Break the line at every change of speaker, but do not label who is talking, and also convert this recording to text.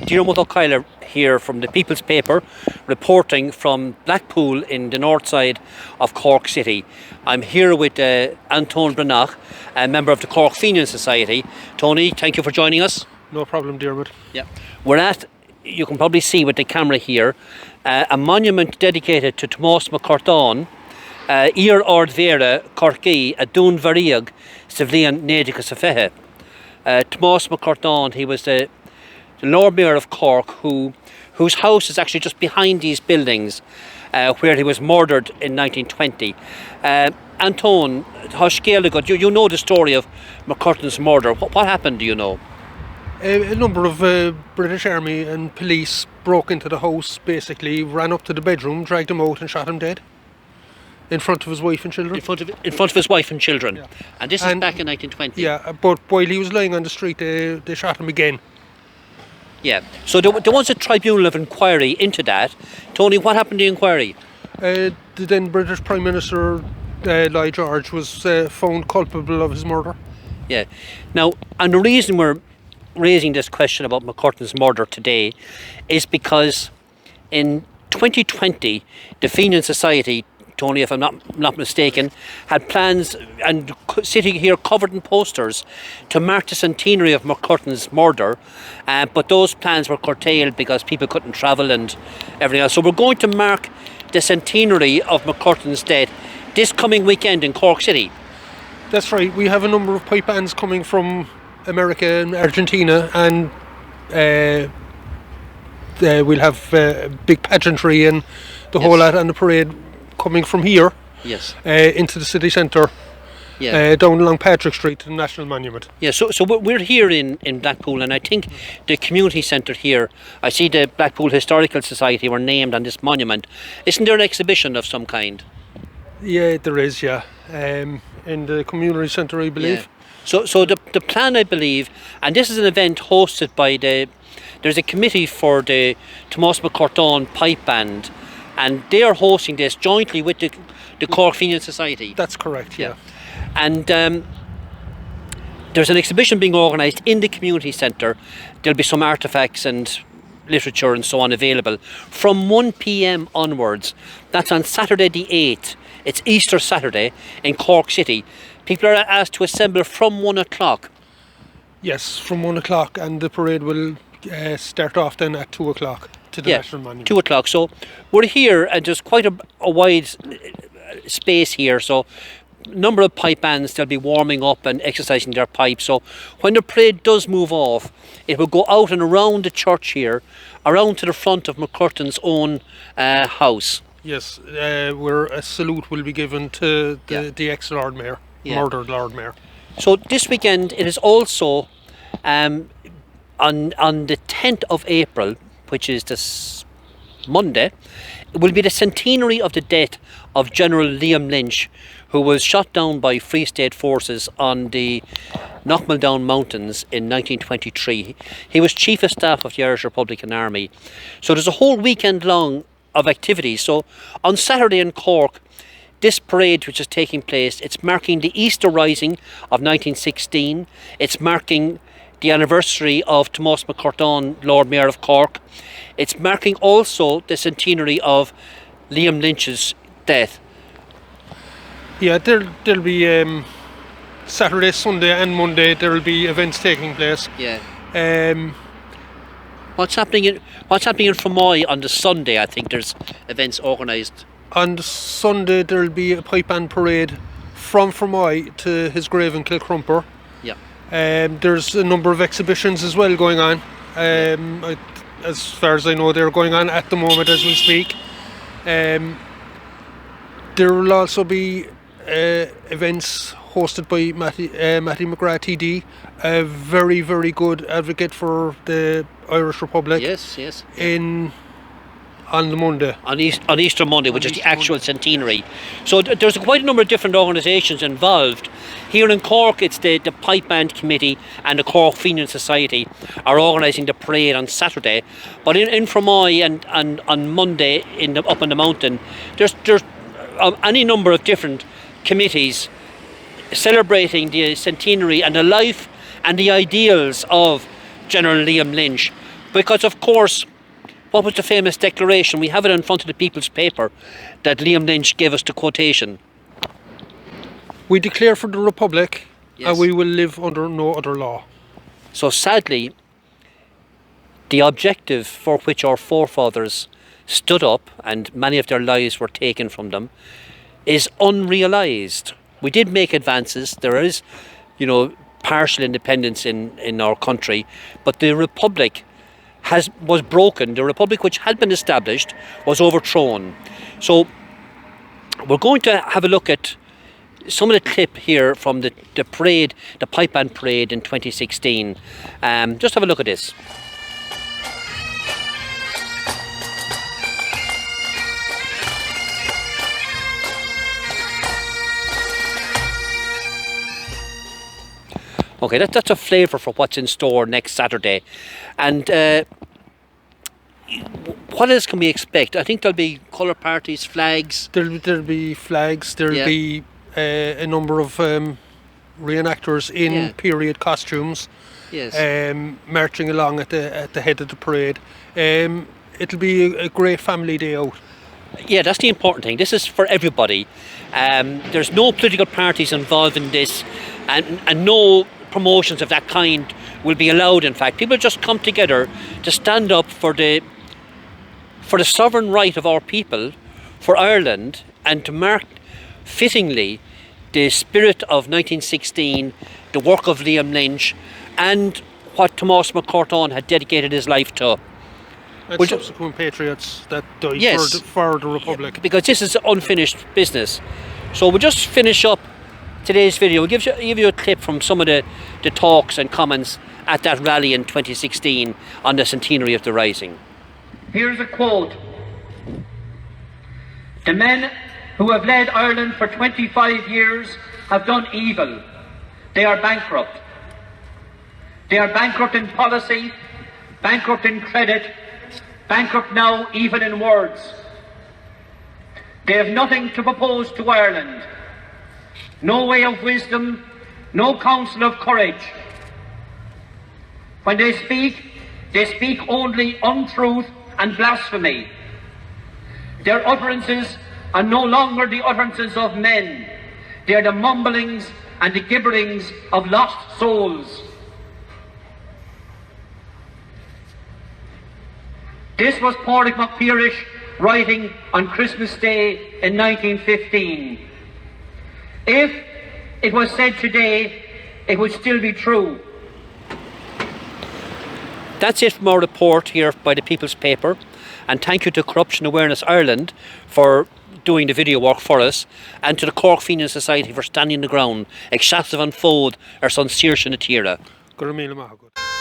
Diarmuid O'Kyle here from the People's Paper, reporting from Blackpool in the north side of Cork City. I'm here with Anton Branach, a member of the Cork Fenian Society. Tony, thank you for joining us.
No problem, Diarmuid.
Yeah, we're at, you can probably see with the camera here, a monument dedicated to Tomás Mac Curtáin, Ir Ord Vera Corky, a Dún Variag, Sivlian Nédica Safehe. Tomás Mac Curtáin, he was the Lord Mayor of Cork, whose house is actually just behind these buildings, where he was murdered in 1920. Anton, you know the story of Mac Curtáin's murder. What happened, do you know?
A number of British Army and police broke into the house, basically ran up to the bedroom, dragged him out and shot him dead. In front of his wife and children.
In front of his wife and children.
Yeah.
And this is back in 1920.
Yeah, but while he was lying on the street, they shot him again.
Yeah. So there was a tribunal of inquiry into that. Tony, what happened to the inquiry?
The then British Prime Minister Lloyd George was found culpable of his murder.
Yeah. Now, and the reason we're raising this question about Mac Curtáin's murder today is because in 2020, the Fenian Society, Tony, if I'm not mistaken, had plans and sitting here covered in posters to mark the centenary of Mac Curtáin's murder, but those plans were curtailed because people couldn't travel and everything else. So we're going to mark the centenary of Mac Curtáin's death this coming weekend in Cork City.
That's right. We have a number of pipe bands coming from America and Argentina, and we'll have big pageantry and the whole lot, and the parade coming from here,
yes,
into the city centre, down along Patrick Street to the National Monument.
Yeah, so we're here in Blackpool, and I think the community centre here, I see the Blackpool Historical Society were named on this monument. Isn't there an exhibition of some kind?
Yeah, there is, yeah. In the community centre, I believe.
Yeah. So the plan, I believe, and this is an event hosted by there's a committee for the Tomás Mac Curtáin Pipe Band, and they are hosting this jointly with the Cork Fenian Society.
That's correct, yeah.
And there's an exhibition being organised in the community centre. There'll be some artefacts and literature and so on available from 1 p.m. onwards. That's on Saturday the 8th. It's Easter Saturday in Cork City. People are asked to assemble from 1 o'clock.
Yes, from 1 o'clock, and the parade will start off then at 2 o'clock. To the National Monument.
2 o'clock. So we're here, and there's quite a wide space here. So a number of pipe bands, they'll be warming up and exercising their pipes. So when the parade does move off, it will go out and around the church here, around to the front of Mac Curtáin's own house.
Yes, where a salute will be given to the ex-Lord Mayor, murdered Lord Mayor. So
this weekend, it is also on the 10th of April, which is this Monday, it will be the centenary of the death of General Liam Lynch, who was shot down by Free State forces on the Knockmealdown Mountains in 1923. He was Chief of Staff of the Irish Republican Army. So there's a whole weekend long of activities. So on Saturday in Cork, this parade which is taking place, it's marking the Easter Rising of 1916. It's marking the anniversary of Tomás Mac Curtáin, Lord Mayor of Cork. It's marking also the centenary of Liam Lynch's death.
Yeah, there'll be Saturday, Sunday and Monday there will be events taking place.
Yeah. What's happening in Fermoy on the Sunday? I think there's events organised.
On the Sunday there'll be a pipe band parade from Fermoy to his grave in Kilcrumper.
Yeah.
There's a number of exhibitions as well going on. As far as I know, they're going on at the moment as we speak. There will also be events hosted by Matty McGrath TD, a very, very good advocate for the Irish Republic.
Yes.
On the Monday.
On Easter Monday, which is the actual centenary. So there's quite a number of different organisations involved. Here in Cork, it's the Pipe Band Committee and the Cork Fenian Society are organising the parade on Saturday. But in Fermoy and on Monday up in the mountain, there's any number of different committees celebrating the centenary and the life and the ideals of General Liam Lynch, Because of course, what was the famous declaration? We have it in front of the People's Paper that Liam Lynch gave us the quotation.
We declare for the Republic,
Yes.
and we will live under no other law.
So sadly, the objective for which our forefathers stood up, and many of their lives were taken from them, is unrealised. We did make advances. There is, partial independence in our country, but the Republic was broken. The Republic which had been established was overthrown. So we're going to have a look at some of the clip here from the parade, the pipe band parade in 2016. Just have a look at this. Okay, that's a flavour for what's in store next Saturday. And what else can we expect? I think there'll be colour parties, flags.
There'll be flags, there'll be a number of reenactors in period costumes, marching along at the head of the parade. It'll be a great family day out.
Yeah, that's the important thing. This is for everybody. There's no political parties involved in this, and no promotions of that kind will be allowed. In fact, people just come together to stand up for the sovereign right of our people, for Ireland, and to mark fittingly the spirit of 1916, the work of Liam Lynch, and what Tomás Mac Curtáin had dedicated his life to.
And subsequent patriots that died for the Republic.
Yeah, because this is unfinished business. So we'll just finish up today's video. We'll give you a clip from some of the talks and comments at that rally in 2016 on the centenary of the Rising.
Here's a quote. "The men who have led Ireland for 25 years have done evil. They are bankrupt. They are bankrupt in policy, bankrupt in credit, bankrupt now even in words. They have nothing to propose to Ireland. No way of wisdom, no counsel of courage. When they speak only untruth and blasphemy. Their utterances are no longer the utterances of men. They are the mumblings and the gibberings of lost souls." This was Pádraig Mac Curtáin writing on Christmas Day in 1915. If it was said today, it would still be true.
That's it from our report here by the People's Paper, and thank you to Corruption Awareness Ireland for doing the video work for us, and to the Cork Fenian Society for standing the ground ag seasamh an fód ar son saoirse na tíre.
Gur míle maith agat.